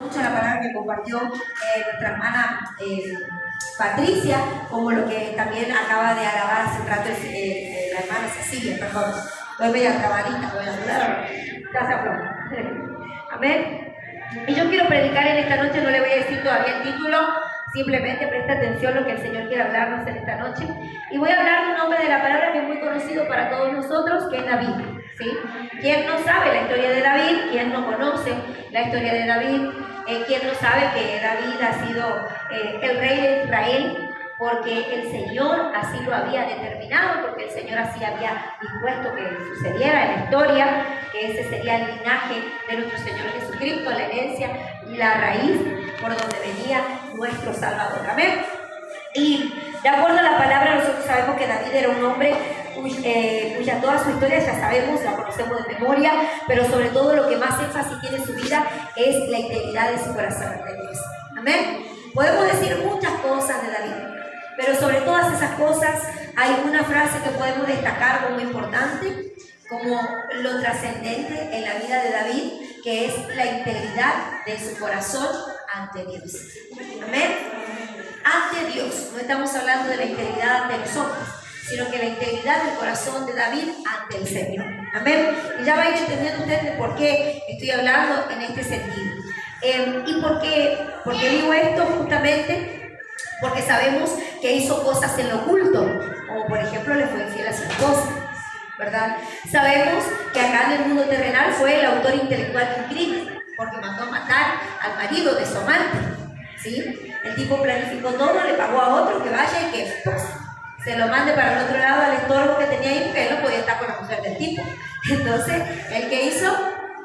mucho la palabra que compartió nuestra hermana Patricia, como lo que también acaba de alabar hace un rato la hermana Cecilia, perdón. Estoy media trabadita, voy a hablar. Amén. Y yo quiero predicar en esta noche, no le voy a decir todavía el título, simplemente presta atención a lo que el Señor quiere hablarnos en esta noche. Y voy a hablar de un hombre de la palabra que es muy conocido para todos nosotros, que es David. ¿Sí? ¿Quién no sabe la historia de David? ¿Quién no conoce la historia de David? ¿Quién no sabe que David ha sido el rey de Israel? Porque el Señor así lo había determinado, porque el Señor así había dispuesto que sucediera en la historia, que ese sería el linaje de nuestro Señor Jesucristo, la herencia y la raíz por donde venía nuestro Salvador. Amén. Y de acuerdo a la palabra, nosotros sabemos que David era un hombre cuya toda su historia ya sabemos, la conocemos de memoria, pero sobre todo lo que más énfasis tiene en su vida es la integridad de su corazón ante Dios. Amén. Podemos decir muchas cosas de David, pero sobre todas esas cosas hay una frase que podemos destacar como importante, como lo trascendente en la vida de David, que es la integridad de su corazón ante Dios. Amén. Ante Dios, no estamos hablando de la integridad ante los hombres, sino que la integridad del corazón de David ante el Señor. Amén. Y ya va a ir entendiendo ustedes por qué estoy hablando en este sentido. ¿Y por qué digo esto? Justamente porque sabemos que hizo cosas en lo oculto, como por ejemplo le fue infiel a su esposa, ¿verdad? Sabemos que acá en el mundo terrenal fue el autor intelectual de un crimen, porque mandó a matar al marido de su amante, ¿sí? El tipo planificó todo, le pagó a otro que vaya y que pues, se lo mande para el otro lado al estorbo que tenía ahí, porque él no podía estar con la mujer del tipo. Entonces, ¿el que hizo?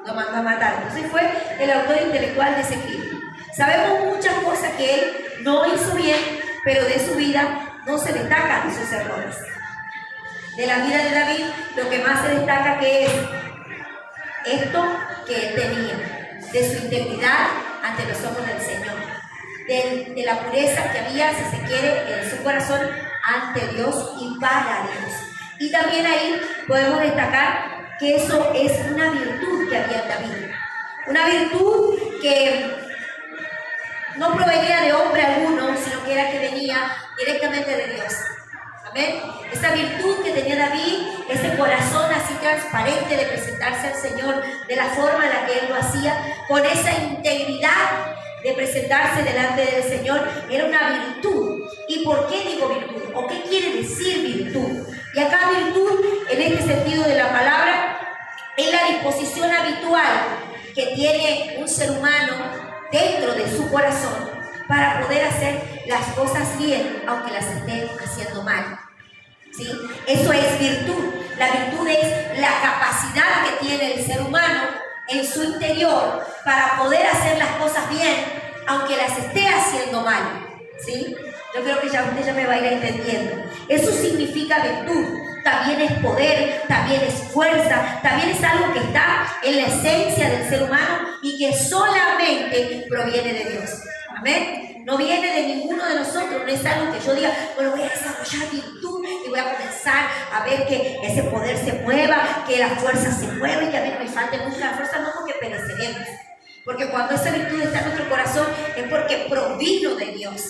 Lo mandó a matar. Entonces fue el autor intelectual de ese crimen. Sabemos muchas cosas que él no hizo bien, pero de su vida no se destacan sus errores. De la vida de David, lo que más se destaca que es esto que él tenía, de su integridad ante los ojos del Señor, de la pureza que había, si se quiere, en su corazón ante Dios y para Dios. Y también ahí podemos destacar que eso es una virtud que había en David, una virtud que no provenía de hombre alguno, sino que era que venía directamente de Dios. Amén. Esa virtud que tenía David, ese corazón así transparente de presentarse al Señor de la forma en la que él lo hacía, con esa integridad de presentarse delante del Señor, era una virtud. ¿Y por qué digo virtud? ¿O qué quiere decir virtud? Y acá virtud, en este sentido de la palabra, es la disposición habitual que tiene un ser humano dentro de su corazón para poder hacer las cosas bien, aunque las esté haciendo mal. ¿Sí? Eso es virtud. La virtud es la capacidad que tiene el ser humano en su interior para poder hacer las cosas bien, aunque las esté haciendo mal. ¿Sí? Yo creo que ya usted ya me va a ir entendiendo. Eso significa virtud. También es poder, también es fuerza, también es algo que está en la esencia del ser humano y que solamente proviene de Dios. Amén. No viene de ninguno de nosotros, no es algo que yo diga, bueno, voy a desarrollar virtud y voy a comenzar a ver que ese poder se mueva, que la fuerza se mueva y que a mí no me falte nunca la fuerza, no, porque pereceremos. Porque cuando esa virtud está en nuestro corazón es porque provino de Dios.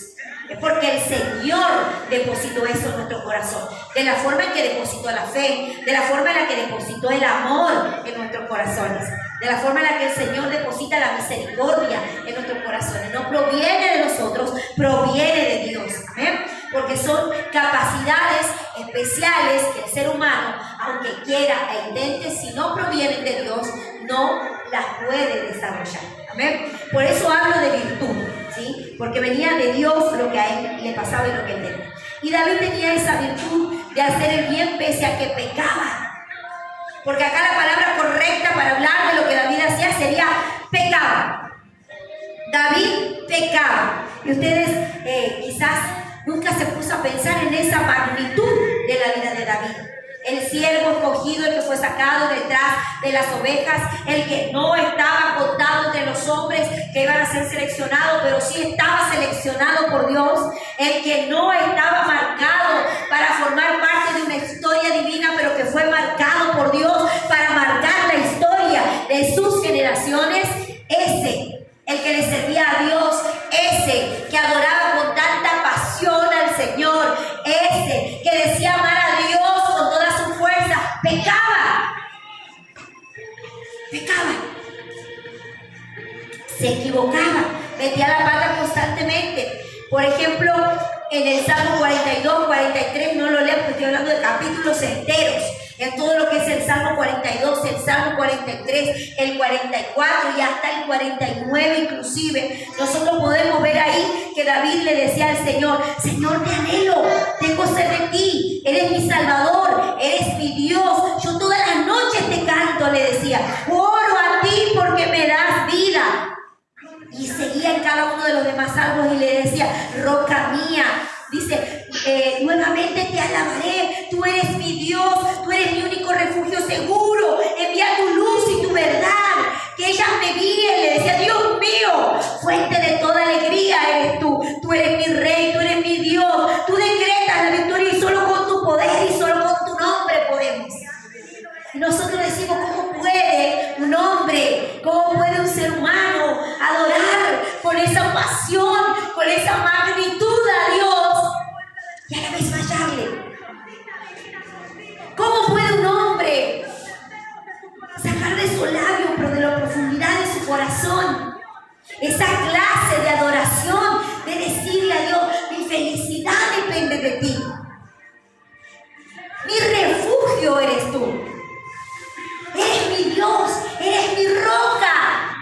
Es porque el Señor depositó eso en nuestro corazón. De la forma en que depositó la fe, de la forma en la que depositó el amor en nuestros corazones, de la forma en la que el Señor deposita la misericordia en nuestros corazones. No proviene de nosotros, proviene de Dios. Amén. Porque son capacidades especiales que el ser humano, aunque quiera e intente, si no provienen de Dios, no las puede desarrollar. Amén. Por eso hablo de virtud, ¿sí? Porque venía de Dios lo que a él le pasaba y lo que él tenía. Y David tenía esa virtud de hacer el bien pese a que pecaba. Porque acá la palabra correcta para hablar de lo que David hacía sería pecaba. David pecaba. Y ustedes quizás nunca se puso a pensar en esa magnitud de la vida de David. El siervo escogido, el que fue sacado detrás de las ovejas, el que no estaba contado entre los hombres que iban a ser seleccionados, pero sí estaba seleccionado por Dios, el que no estaba marcado para formar parte de una historia divina, pero que fue marcado por Dios para marcar la historia de sus generaciones. Ese, el que le servía a Dios, ese que adoraba con tanta pasión al Señor, ese que decía amar a Dios con toda su fuerza, pecaba, se equivocaba, metía la pata constantemente. Por ejemplo, en el Salmo 42, 43, no lo leo porque estoy hablando de capítulos enteros. En todo lo que es el Salmo 42, el Salmo 43, el 44 y hasta el 49 inclusive, nosotros podemos ver ahí que David le decía al Señor: Señor, te anhelo, tengo sed de ti, eres mi Salvador, eres mi Dios, yo todas las noches te canto, le decía, oro a ti porque me das vida. Y seguía en cada uno de los demás salmos y le decía: roca mía, dice, nuevamente te alabaré, tú eres mi Dios, tú eres mi único refugio seguro, envía tu luz y tu verdad, que ellas me guíen. Le decía: Dios mío, fuente de toda alegría eres tú eres mi rey, tú eres mi Dios, tú decretas la victoria y solo con tu poder y solo con tu nombre podemos. Y nosotros decimos: ¿cómo puede un hombre, cómo puede un ser humano adorar con esa pasión, con esa magnitud a Dios y a la vez fallarle? ¿Cómo puede un hombre sacar de su labio, pero de la profundidad de su corazón, esa clase de adoración, de decirle a Dios: mi felicidad depende de ti, mi refugio eres tú, eres mi Dios, eres mi roca,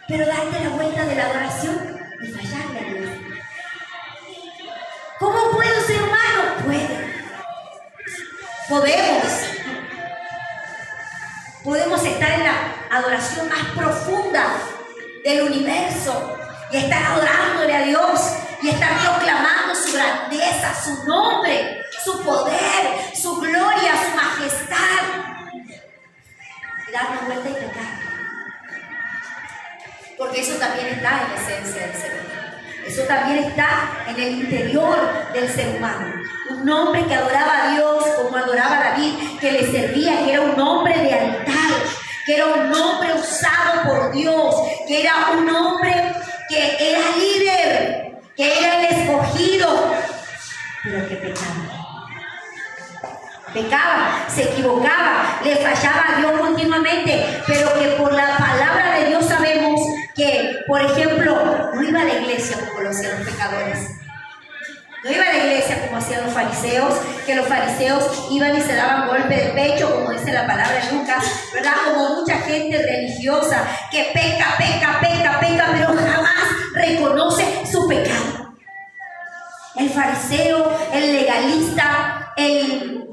pero darte la vuelta de la adoración y fallarle a Dios? ¿Cómo puede un ser humano? Podemos estar en la adoración más profunda del universo y estar adorándole a Dios y estar proclamando su grandeza, su nombre, su poder, su gloria, su majestad, y darnos vuelta y pecar. Porque eso también está en la esencia del ser humano. Eso también está en el interior del ser humano. Un hombre que adoraba a Dios como adoraba a David, que le servía, que era un hombre de altar, que era un hombre usado por Dios, que era un hombre que era líder, que era el escogido, pero que pecaba, se equivocaba, le fallaba a Dios continuamente, pero que por la palabra de Dios sabemos que, por ejemplo, no iba a la iglesia como lo hacían los pecadores, no iba a la iglesia como hacían los fariseos, que los fariseos iban y se daban golpe de pecho, como dice la palabra de Lucas, ¿verdad? Como mucha gente religiosa que peca, pero jamás reconoce su pecado. El fariseo, el legalista, el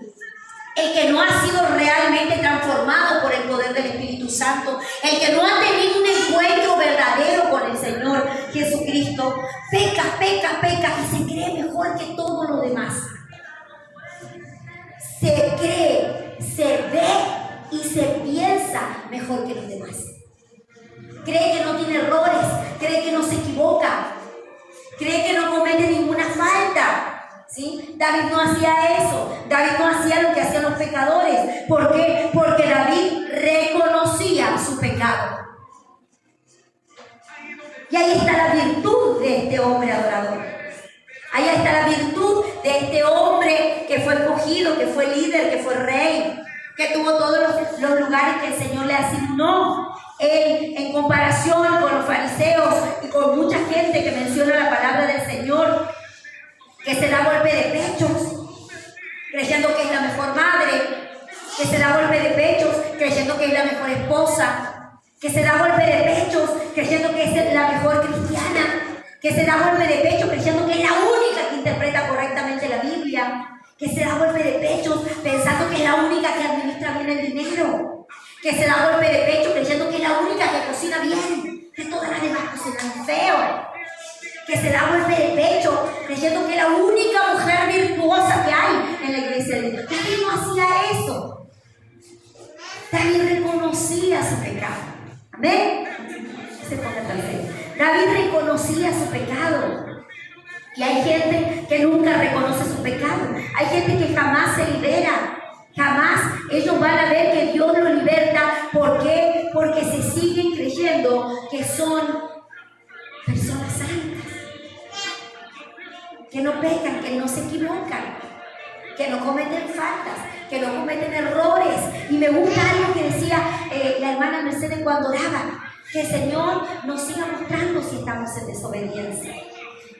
que no ha sido realmente transformado por el poder del Espíritu Santo, el que no ha tenido un encuentro verdadero con el Señor Jesucristo, peca y se cree mejor que todo lo demás. Se cree, se ve y se piensa mejor que los demás. Cree que no tiene errores, cree que no se equivoca, cree que no comete ninguna falta. ¿Sí? David no hacía eso, David no hacía lo que hacían los pecadores. ¿Por qué? Porque David reconocía su pecado. Y ahí está la virtud de este hombre adorador. Ahí está la virtud de este hombre que fue escogido, que fue líder, que fue rey, que tuvo todos los lugares que el Señor le asignó. Él, en comparación con los fariseos y con mucha gente que menciona la palabra del Señor, que se da golpe de pechos, creyendo que es la mejor madre, que se da golpe de pechos, creyendo que es la mejor esposa, que se da golpe de pechos, creyendo que es la mejor cristiana, que se da golpe de pechos, creyendo que es la única que interpreta correctamente la Biblia, que se da golpe de pechos, pensando que es la única que administra bien el dinero, que se da golpe de pecho, creyendo que es la única que cocina bien, que todas las demás cocinan feo, que se da golpe de pecho, creyendo que es la única mujer virtuosa que hay en la iglesia de Dios. David no hacía eso. David reconocía su pecado. ¿Amén? Se pone perfecto. David reconocía su pecado. Y hay gente que nunca reconoce su pecado. Hay gente que jamás se libera. Jamás ellos van a ver que Dios los liberta. ¿Por qué? Porque se siguen creyendo que son personas santas, que no pecan, que no se equivocan, que no cometen faltas, que no cometen errores. Y me gusta algo que decía la hermana Mercedes cuando oraba, que el Señor nos siga mostrando si estamos en desobediencia.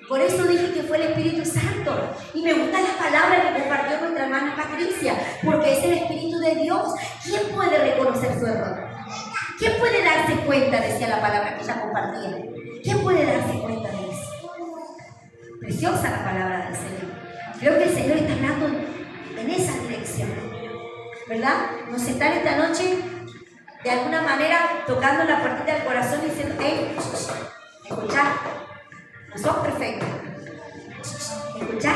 Por eso dije que fue el Espíritu Santo. Y me gusta la palabra que compartió nuestra hermana Patricia, porque es el Espíritu de Dios. ¿Quién puede reconocer su error? ¿Quién puede darse cuenta? Decía la palabra que ella compartía. ¿Quién puede darse cuenta de eso? Preciosa la palabra del Señor. Creo que el Señor está hablando en esa dirección, ¿verdad? Nos está esta noche de alguna manera tocando la puertita del corazón y diciendo: hey, escuchá, no sos perfecto, escuchá,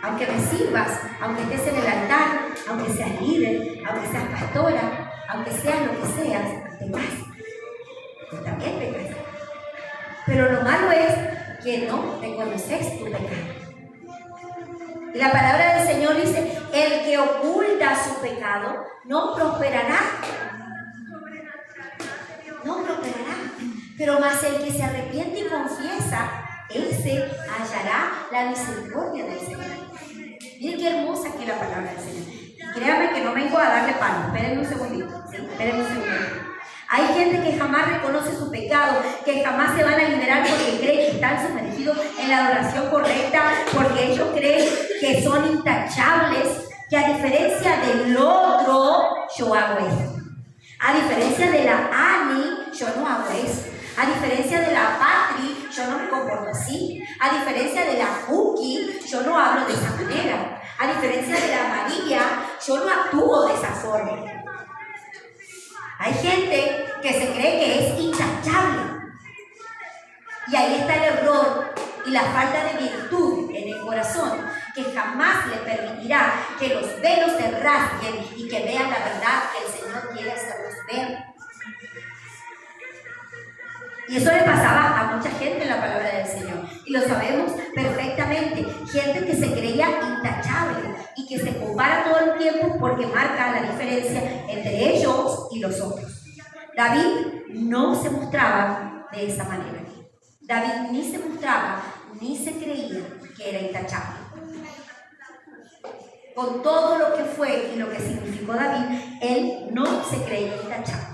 aunque me sirvas, aunque estés en el altar, aunque seas líder, aunque seas pastora, aunque seas lo que seas, pecas, tú también pecas. Pero lo malo es que no reconoces tu pecado. Y la palabra del Señor dice: el que oculta su pecado no prosperará. No prosperará. Pero más el que se arrepiente y confiesa, ese hallará la misericordia del Señor. Miren qué hermosa aquí la palabra del Señor. Y créanme que no vengo a darle palo. Espérenme un segundito. ¿Sí? Espérenme un segundito. Hay gente que jamás reconoce su pecado, que jamás se van a liberar porque creen que están sumergidos en la adoración correcta, porque ellos creen que son intachables, que a diferencia del otro, yo hago eso. A diferencia de la Ani, yo no hago eso. A diferencia de la Patri, yo no me comporto así. A diferencia de la Cookie, yo no hablo de esa manera. A diferencia de la María, yo no actúo de esa forma. Hay gente que se cree que es intachable. Y ahí está el error y la falta de virtud en el corazón, que jamás le permitirá que los velos se rasguen y que vean la verdad que el Señor quiere hacerlos ver. Y eso le pasaba a mucha gente en la palabra del Señor. Y lo sabemos perfectamente. Gente que se creía intachable y que se compara todo el tiempo porque marca la diferencia entre ellos y los otros. David no se mostraba de esa manera. David ni se mostraba ni se creía que era intachable. Con todo lo que fue y lo que significó David, él no se creía intachable.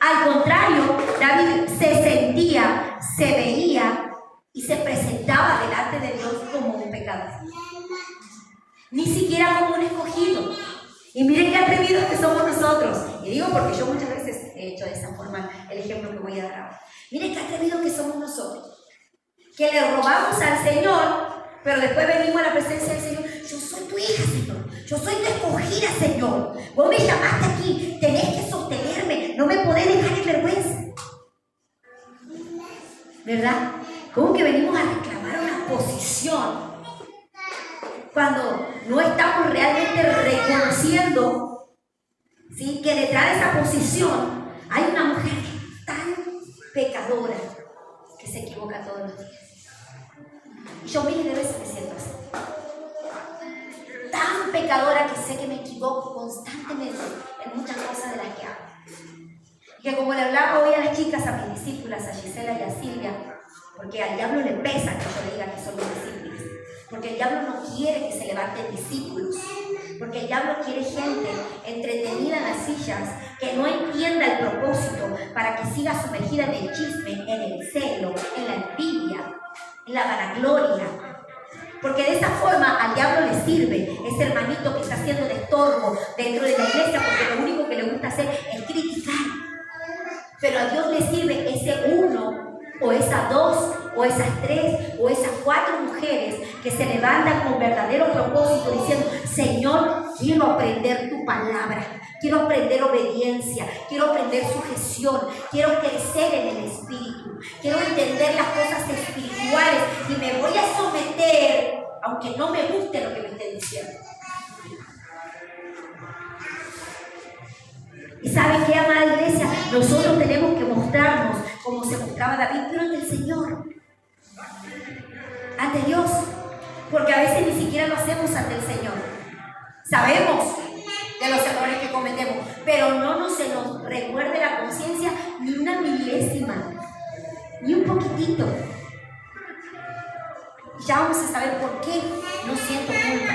Al contrario, David se sentía, se veía y se presentaba delante de Dios como un pecador. Ni siquiera como un escogido. Y miren qué atrevidos que somos nosotros. Y digo porque yo muchas veces he hecho de esa forma el ejemplo que voy a dar ahora. Miren qué atrevidos que somos nosotros. Que le robamos al Señor, pero después venimos a la presencia del Señor. Yo soy tu hija, Señor. Yo soy tu escogida, Señor. Vos me llamaste aquí. Tenés que sostenerme. No me podés dejar en vergüenza. ¿Verdad? Como que venimos a reclamar una posición cuando no estamos realmente reconociendo, ¿sí?, que detrás de esa posición hay una mujer que es tan pecadora que se equivoca todos los días. Y yo miles de veces me siento así. Tan pecadora que sé que me equivoco constantemente en muchas cosas de las que hago. Y que como le hablaba hoy a las chicas, a mis discípulas, a Gisela y a Silvia, porque al diablo le pesa que yo le diga que son mis discípulas. Porque el diablo no quiere que se levanten discípulos. Porque el diablo quiere gente entretenida en las sillas que no entienda el propósito para que siga sumergida en el chisme, en el celo, en la envidia, en la vanagloria. Porque de esa forma al diablo le sirve ese hermanito que está haciendo de estorbo dentro de la iglesia, porque lo único que le gusta hacer es criticar. Pero a Dios le sirve ese uno, o esas dos, o esas tres, o esas cuatro mujeres que se levantan con verdadero propósito diciendo: Señor, quiero aprender tu palabra, quiero aprender obediencia, quiero aprender sujeción, quiero crecer en el Espíritu, quiero entender las cosas espirituales y me voy a someter aunque no me guste lo que me esté diciendo. ¿Y saben qué, amada iglesia? Nosotros tenemos que mostrarnos como se mostraba David, pero ante el Señor, ante Dios, porque a veces ni siquiera lo hacemos ante el Señor. Sabemos de los errores que cometemos, pero no se nos recuerde la conciencia ni una milésima. ni un poquitito. Ya vamos a saber por qué no siento culpa.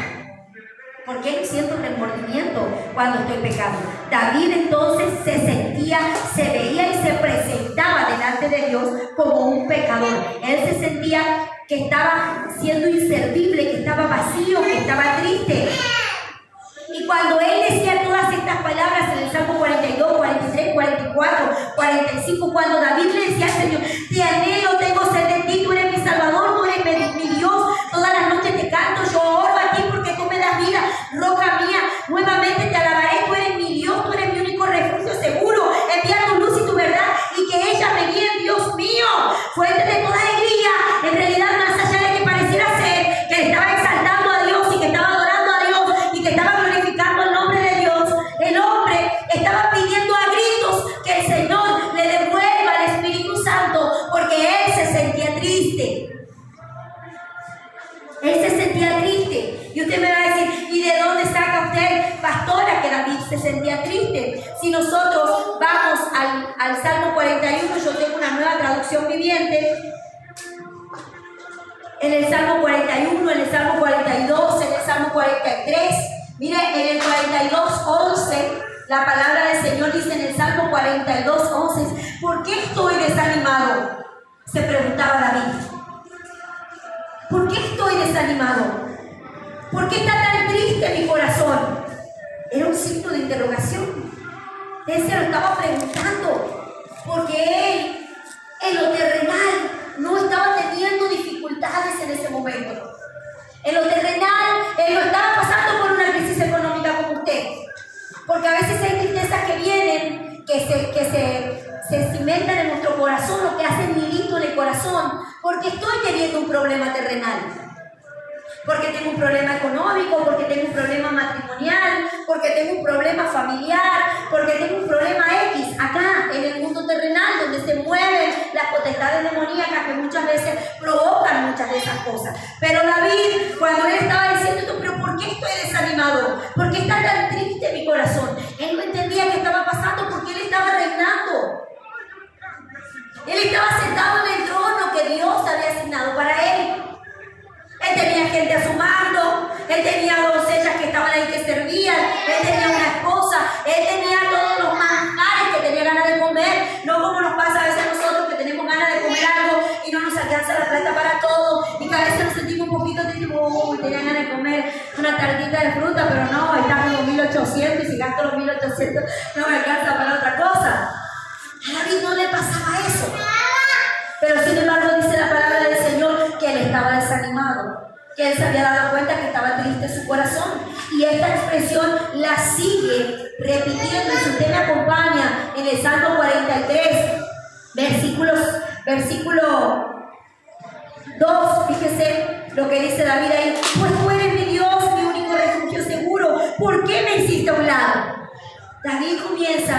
¿Por qué no siento remordimiento cuando estoy pecando? David entonces se sentía, se veía y se presentaba delante de Dios como un pecador. Él se sentía que estaba siendo inservible, que estaba vacío, que estaba triste. Y cuando él decía todas estas palabras en el Salmo 42, 43, 44, 45, cuando David le decía al Señor: te anhelo, tengo sed de ti, tú eres mi Salvador, tú eres mi Dios, todas las noches te canto, yo oro a ti porque tú me das vida, roca mía, nuevamente te alabaré, tú eres mi Dios, tú eres mi único refugio seguro, envía tu luz y tu verdad, y que ella me guíe, Dios mío, fuente de toda alegría. En realidad, más allá de que pareciera ser que estaba exaltando a Dios y que estaba adorando a Dios y que estaba glorificando el nombre de Dios, el hombre estaba pidiendo a gritos que el Señor le devuelva el Espíritu Santo, porque él se sentía triste. Él se sentía triste. Y usted me va a decir: ¿y de dónde saca usted, pastora, que David se sentía triste? Si nosotros vamos al Salmo 41, yo tengo una nueva traducción viviente. En el Salmo 41, en el Salmo 42, en el Salmo 43. Mire, en el 42:11, la palabra del Señor dice en el Salmo 42:11: ¿por qué estoy desanimado?, se preguntaba David. ¿Por qué estoy desanimado? ¿Por qué está tan triste mi corazón? Era un signo de interrogación. Él se lo estaba preguntando, porque él, en lo terrenal, no estaba teniendo dificultades en ese momento. En lo terrenal, él no estaba pasando por una crisis económica como usted. Porque a veces hay tristezas que vienen, que se cimentan en nuestro corazón, o que hacen nidito en el corazón, porque estoy teniendo un problema terrenal. Porque tengo un problema económico, porque tengo un problema matrimonial, porque tengo un problema familiar, porque tengo un problema X acá en el mundo terrenal, donde se mueven las potestades demoníacas que muchas veces provocan muchas de esas cosas. Pero David, cuando él estaba diciendo esto: ¿pero por qué estoy desanimado? ¿Por qué está tan triste mi corazón? Él no entendía qué estaba pasando, porque él estaba reinando. Él estaba sentado en el trono que Dios había asignado para él. Él tenía gente a su mando, él tenía doncellas que estaban ahí que servían, él tenía una esposa, él tenía todos los manjares que tenía ganas de comer, no como nos pasa a veces a nosotros que tenemos ganas de comer algo y no nos alcanza la plata para todo, y que a veces nos sentimos un poquito tristes: uy, tenía ganas de comer una tartita de fruta, pero no, están los 1.800 y si gasto los 1.800 no me alcanza para otra cosa. A David no le pasaba eso. Pero sin embargo dice la palabra del Señor que él estaba desanimado, que él se había dado cuenta que estaba triste su corazón. Y esta expresión la sigue repitiendo, y si usted me acompaña en el Salmo 43, versículo 2, fíjese lo que dice David ahí: pues tú eres mi Dios, mi único refugio seguro, ¿por qué me hiciste a un lado? David comienza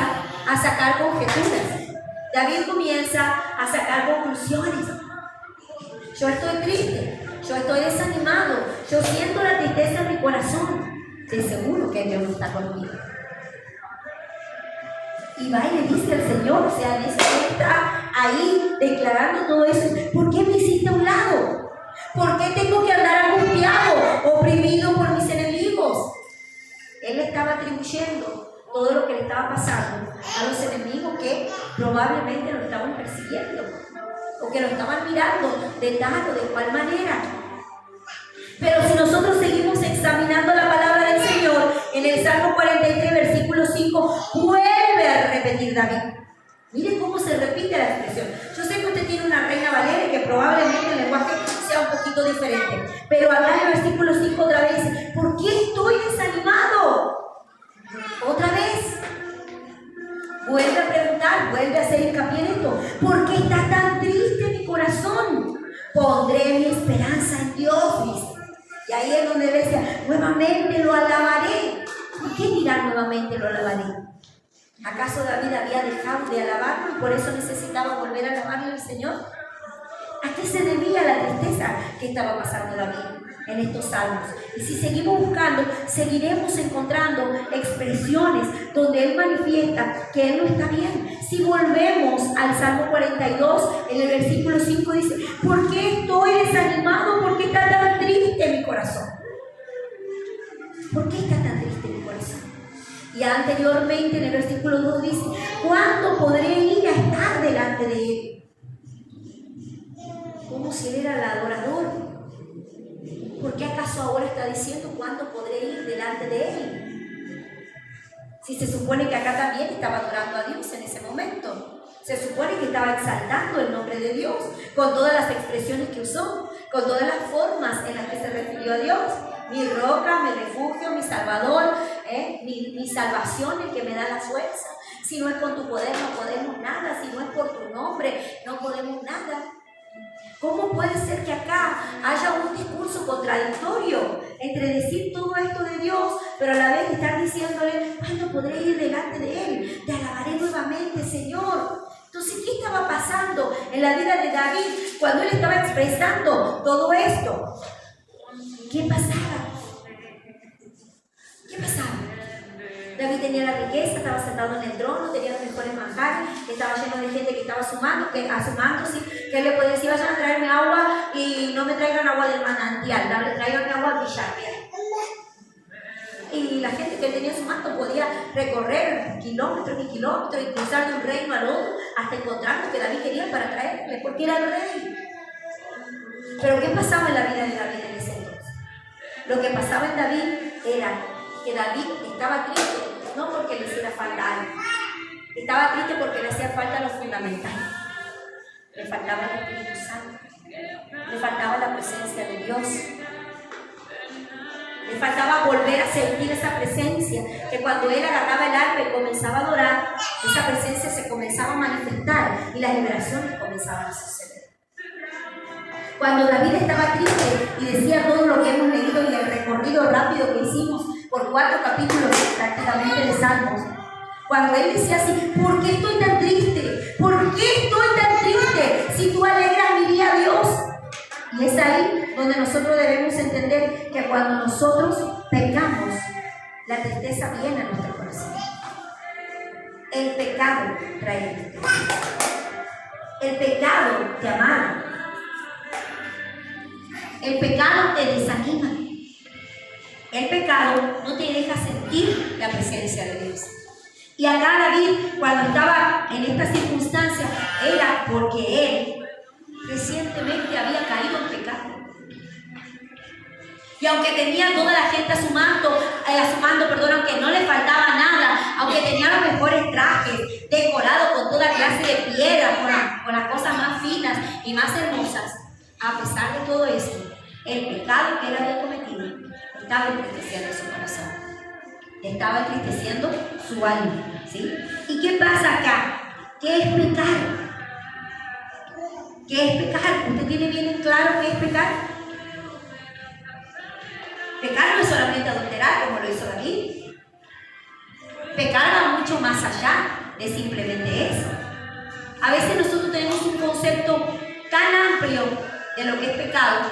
a sacar conjeturas. David comienza a sacar conclusiones. Yo estoy triste, yo estoy desanimado, yo siento la tristeza en mi corazón. De seguro que Dios no está conmigo. Y va y le dice al Señor, o sea, dice que está ahí declarando todo eso: ¿por qué me hiciste a un lado? ¿Por qué tengo que andar angustiado, oprimido por mis enemigos? Él estaba atribuyendo todo lo que le estaba pasando a los enemigos que probablemente lo estaban persiguiendo, o que lo estaban mirando de tal o de cual manera. Pero si nosotros seguimos examinando la palabra del Señor, en el Salmo 43, versículo 5, vuelve a repetir David. Miren cómo se repite la expresión. Yo sé que usted tiene una Reina Valera y que probablemente el lenguaje sea un poquito diferente, pero acá en el versículo 5 otra vez dice: ¿por qué estoy desanimado? Otra vez vuelve a preguntar, vuelve a hacer hincapié en esto: ¿por qué está tan triste mi corazón? Pondré mi esperanza en Dios, dice. Y ahí es donde decía: nuevamente lo alabaré. ¿Por qué dirá nuevamente lo alabaré? ¿Acaso David había dejado de alabarlo y por eso necesitaba volver a alabarle al Señor? ¿A qué se debía la tristeza que estaba pasando David? en estos salmos. Y si seguimos buscando, seguiremos encontrando expresiones donde Él manifiesta que Él no está bien. Si volvemos al Salmo 42, en el versículo 5 dice: ¿por qué estoy desanimado? ¿Por qué está tan triste mi corazón? ¿Por qué está tan triste mi corazón? Y anteriormente en el versículo 2 dice: ¿cuándo podré ir a estar delante de Él? Como si Él era el adorador. ¿Por qué acaso ahora está diciendo cuándo podré ir delante de Él? Si se supone que acá también estaba adorando a Dios en ese momento. Se supone que estaba exaltando el nombre de Dios, con todas las expresiones que usó, con todas las formas en las que se refirió a Dios. Mi roca, mi refugio, mi salvador, mi salvación, el que me da la fuerza. Si no es con tu poder no podemos nada, si no es por tu nombre no podemos nada. ¿Cómo puede ser que acá haya un discurso contradictorio entre decir todo esto de Dios, pero a la vez estar diciéndole: ¿cuándo podré ir delante de Él? Te alabaré nuevamente, Señor. Entonces, ¿qué estaba pasando en la vida de David cuando él estaba expresando todo esto? ¿Qué pasaba? ¿Qué pasaba? David tenía la riqueza, estaba sentado en el trono, tenía los mejores manjares, estaba lleno de gente que estaba sumando, que él le podía decir: vayan a traerme agua y no me traigan agua del manantial, traigan agua Villarreal. Y la gente que tenía su manto podía recorrer kilómetros y kilómetros y cruzar de un reino al otro hasta encontrar lo que David quería para traerle, porque era el rey. Pero ¿qué pasaba en la vida de David en ese entonces? Lo que pasaba en David era que David estaba triste, no porque le hiciera falta algo. Estaba triste porque le hacía falta lo fundamental. Le faltaba el Espíritu Santo. Le faltaba la presencia de Dios. Le faltaba volver a sentir esa presencia, que cuando él agarraba el arpa y comenzaba a adorar, esa presencia se comenzaba a manifestar y las liberaciones comenzaban a suceder. Cuando David estaba triste y decía todo lo que hemos leído y el recorrido rápido que hicimos por 4 capítulos prácticamente de Salmos, cuando él decía así: ¿por qué estoy tan triste? ¿Por qué estoy tan triste? Si tú alegras mi día, Dios. Y es ahí donde nosotros debemos entender que cuando nosotros pecamos, la tristeza viene a nuestro corazón. El pecado trae tristeza. El pecado te amarga. El pecado te desanima. El pecado no te deja sentir la presencia de Dios. Y acá David, cuando estaba en esta circunstancia, era porque él recientemente había caído en pecado. Y aunque tenía toda la gente a su mando, aunque no le faltaba nada, aunque tenía los mejores trajes, decorados con toda clase de piedras, con las cosas más finas y más hermosas, a pesar de todo eso, el pecado que él había cometido estaba entristeciendo su corazón, estaba entristeciendo su alma, ¿sí? ¿Y qué pasa acá? ¿Qué es pecar? ¿Qué es pecar? ¿Usted tiene bien claro qué es pecar? Pecar no es solamente adulterar, como lo hizo David. Pecar va mucho más allá de simplemente eso. A veces nosotros tenemos un concepto tan amplio de lo que es pecado,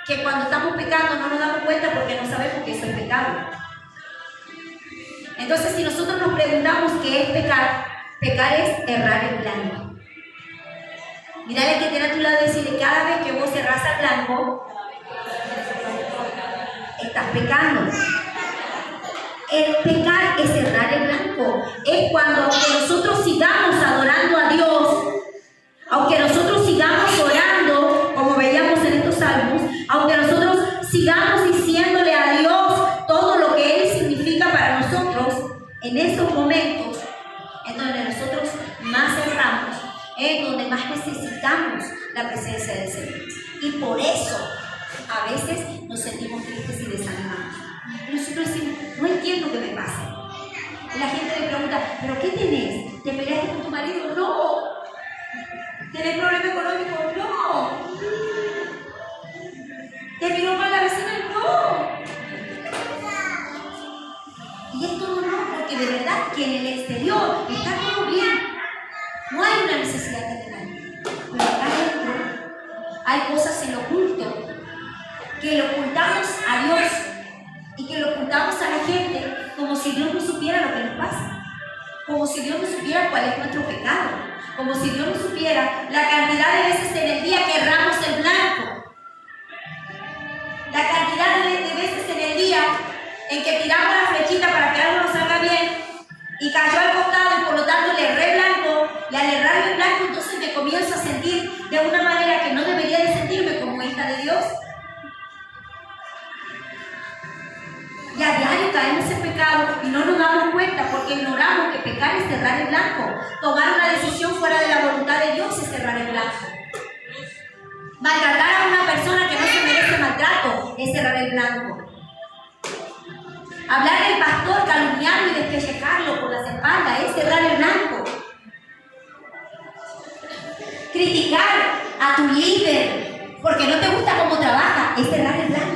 que cuando estamos pecando no nos damos cuenta porque no sabemos que eso es pecado. Entonces, si nosotros nos preguntamos qué es pecar, pecar es errar el blanco. Mirale que tiene a tu lado y decirle: cada vez que vos errás al blanco, estás pecando. El pecar es errar el blanco. Es cuando, aunque nosotros sigamos adorando a Dios, aunque nosotros sigamos orando, como veíamos en estos salmos, aunque nosotros sigamos diciéndole a Dios todo lo que Él significa para nosotros, en esos momentos en donde nosotros más erramos, es donde más necesitamos la presencia del Señor. Y por eso a veces nos sentimos tristes y desanimados. Y nosotros decimos: no entiendo qué me pasa. Y la gente le pregunta: ¿pero qué tenés? ¿Te peleaste con tu marido? No. ¿Tenés problema económico? No. ¿Te miró mal la vecina? No. Y esto no, porque de verdad que en el exterior está todo bien. No hay una necesidad terrenal. Pero acá adentro hay cosas en lo oculto que lo ocultamos juzgamos a la gente como si Dios no supiera lo que nos pasa, como si Dios no supiera cuál es nuestro pecado, como si Dios no supiera la cantidad de veces en el día que erramos el blanco, la cantidad de veces en el día en que tiramos la flechita para que algo nos salga bien y cayó al costado y por lo tanto le erré blanco, y al errar el blanco entonces me comienzo a sentir de una manera que no debería de sentirme como hija de Dios. Y a diario caemos en pecado y no nos damos cuenta porque ignoramos que pecar es cerrar el blanco. Tomar una decisión fuera de la voluntad de Dios es cerrar el blanco. Maltratar a una persona que no se merece maltrato es cerrar el blanco. Hablar del pastor, calumniarlo y despellejarlo por las espaldas es cerrar el blanco. Criticar a tu líder porque no te gusta cómo trabaja es cerrar el blanco.